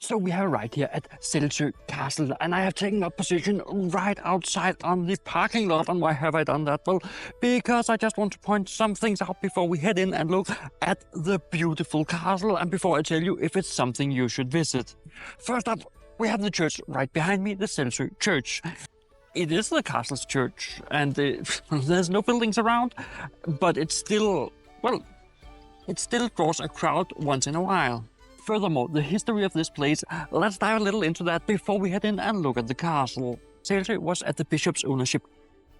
So we have arrived here at Selsø Castle, and I have taken up position right outside on the parking lot. And why have I done that? Well, because I just want to point some things out before we head in and look at the beautiful castle, and before I tell you if it's something you should visit. First up, we have the church right behind me, the Selsø Church. It is the castle's church, and there's no buildings around, but it still draws a crowd once in a while. Furthermore, the history of this place, let's dive a little into that before we head in and look at the castle. Selsø was at the bishop's ownership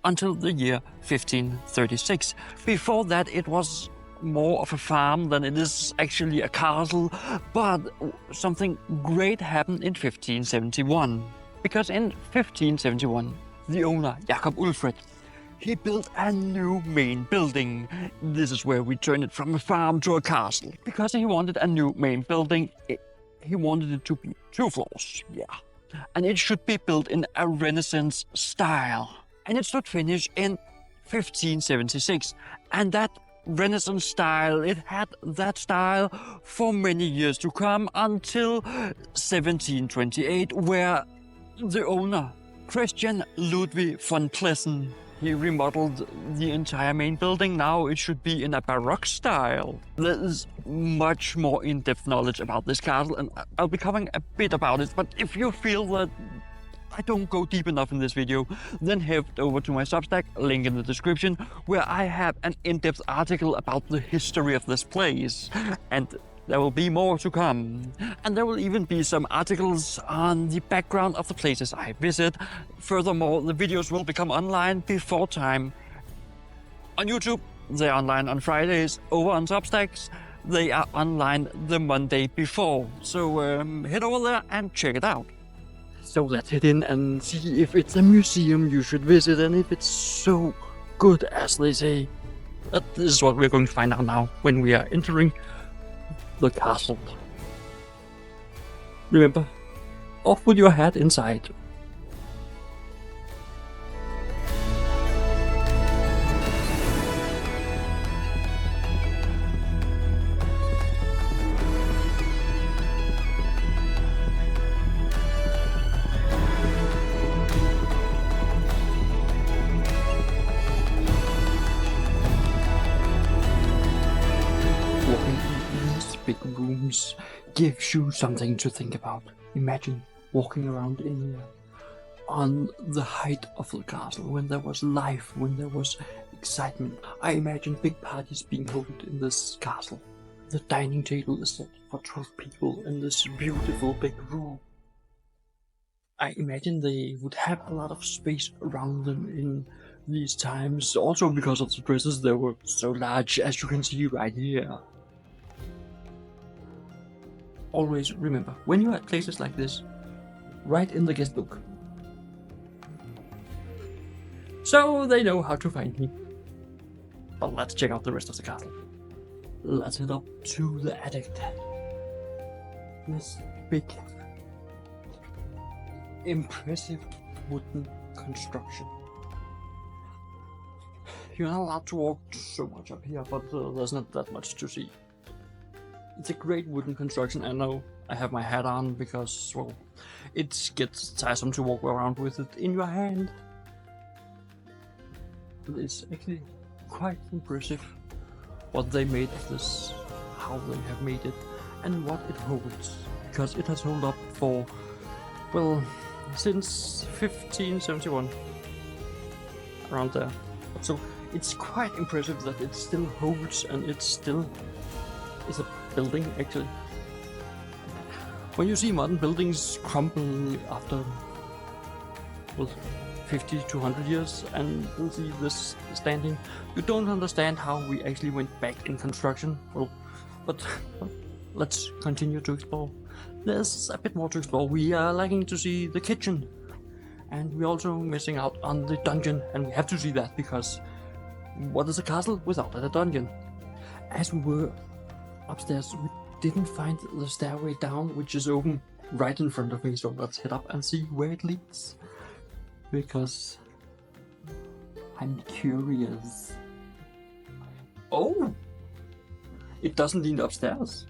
until the year 1536. Before that, it was more of a farm than it is actually a castle, but something great happened in 1571. Because in 1571, the owner, Jacob Ulfred, he built a new main building. This is where we turn it from a farm to a castle. Because he wanted a new main building, he wanted it to be 2 floors, and it should be built in a Renaissance style. And it should finish in 1576. And that Renaissance style, it had that style for many years to come until 1728, where the owner, Christian Ludwig Von Plessen, he remodeled the entire main building. Now it should be in a Baroque style. There's much more in-depth knowledge about this castle, and I'll be covering a bit about it, but if you feel that I don't go deep enough in this video, then head over to my Substack, link in the description, where I have an in-depth article about the history of this place. And there will be more to come. And there will even be some articles on the background of the places I visit. Furthermore, the videos will become online before time. On YouTube, they're online on Fridays. Over on Substacks, they are online the Monday before. So head over there and check it out. So let's head in and see if it's a museum you should visit and if it's so good as they say. This is what we're going to find out now when we are entering the castle. Remember, off with your hat inside. Big rooms gives you something to think about. Imagine walking around in here on the height of the castle, when there was life, when there was excitement. I imagine big parties being held in this castle. The dining table is set for 12 people in this beautiful big room. I imagine they would have a lot of space around them in these times, also because of the dresses. They were so large, as you can see right here. Always remember, when you're at places like this, write in the guest book, so they know how to find me. But let's check out the rest of the castle. Let's head up to the attic. This big, impressive wooden construction. You're not allowed to walk so much up here, but there's not that much to see. It's a great wooden construction. I know I have my hat on because, well, it gets tiresome to walk around with it in your hand. But it's actually quite impressive what they made of this, how they have made it, and what it holds. Because it has held up for, well, since 1571, around there. So it's quite impressive that it still holds, and it still is a building, actually. When you see modern buildings crumble after, well, 50 to 100 years, and you see this standing, you don't understand how we actually went back in construction. Well, but let's continue to explore. There's a bit more to explore. We are liking to see the kitchen, and we're also missing out on the dungeon, and we have to see that, because what is a castle without a dungeon? As we were upstairs, we didn't find the stairway down, which is open right in front of me, so let's head up and see where it leads, because I'm curious. Oh! It doesn't lead upstairs.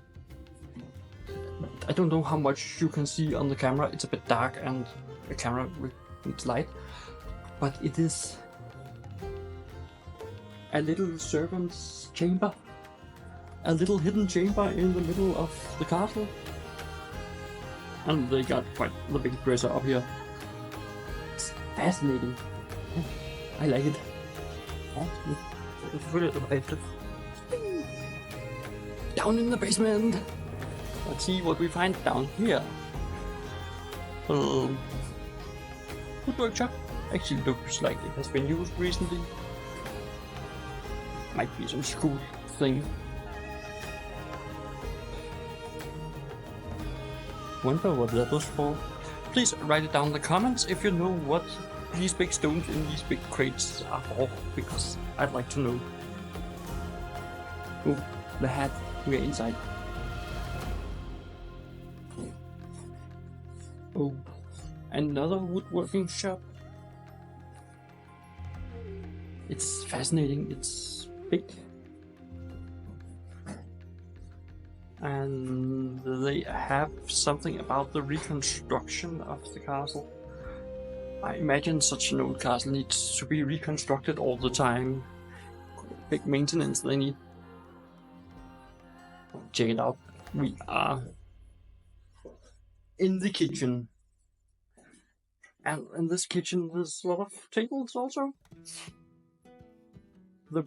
I don't know how much you can see on the camera. It's a bit dark and the camera needs light. But it is a little servant's chamber. A little hidden chamber in the middle of the castle. And they got quite the big dresser up here. It's fascinating. I like it. It's really innovative. Down in the basement. Let's see what we find down here. Woodwork shop. Actually looks like it has been used recently. Might be some school thing. Wonder what that was for. Please write it down in the comments if you know what these big stones in these big crates are for, because I'd like to know. Oh, the hat. We're inside. Oh, another woodworking shop. It's fascinating. It's big. And they have something about the reconstruction of the castle. I imagine such an old castle needs to be reconstructed all the time. Big maintenance they need. Check it out. We are in the kitchen. And in this kitchen there's a lot of tables also. The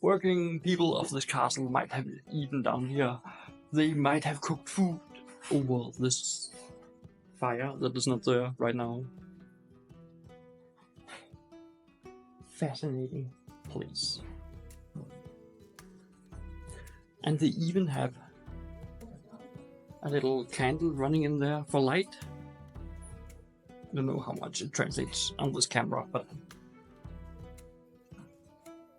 working people of this castle might have eaten down here. They might have cooked food over this fire that is not there right now. Fascinating place. And they even have a little candle running in there for light. I don't know how much it translates on this camera, but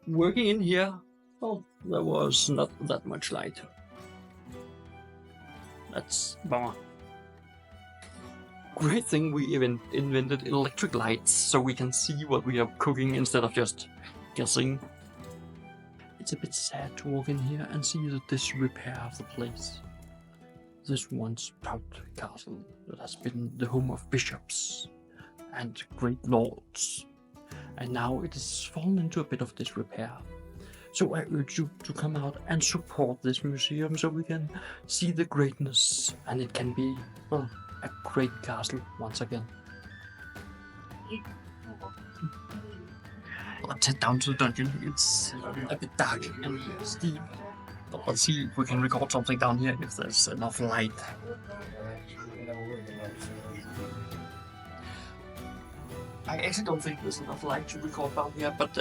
working in here, well, there was not that much light. That's a bummer. Great thing we even invented electric lights so we can see what we are cooking instead of just guessing. It's a bit sad to walk in here and see the disrepair of the place. This once proud castle that has been the home of bishops and great lords, and now it has fallen into a bit of disrepair. So I urge you to come out and support this museum so we can see the greatness, and it can be, well, a great castle once again. Let's head down to the dungeon. It's a bit dark and steep. But let's see if we can record something down here if there's enough light. I actually don't think there's enough light to record down here, but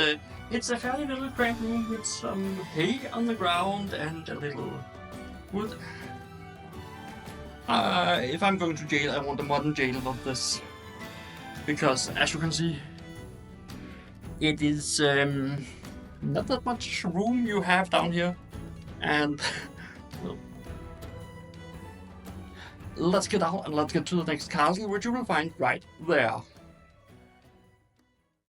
it's a fairly little cramped room with some hay on the ground and a little wood. If I'm going to jail, I want a modern jail of this. Because, as you can see, it is not that much room you have down here. And well, let's get out and let's get to the next castle, which you will find right there.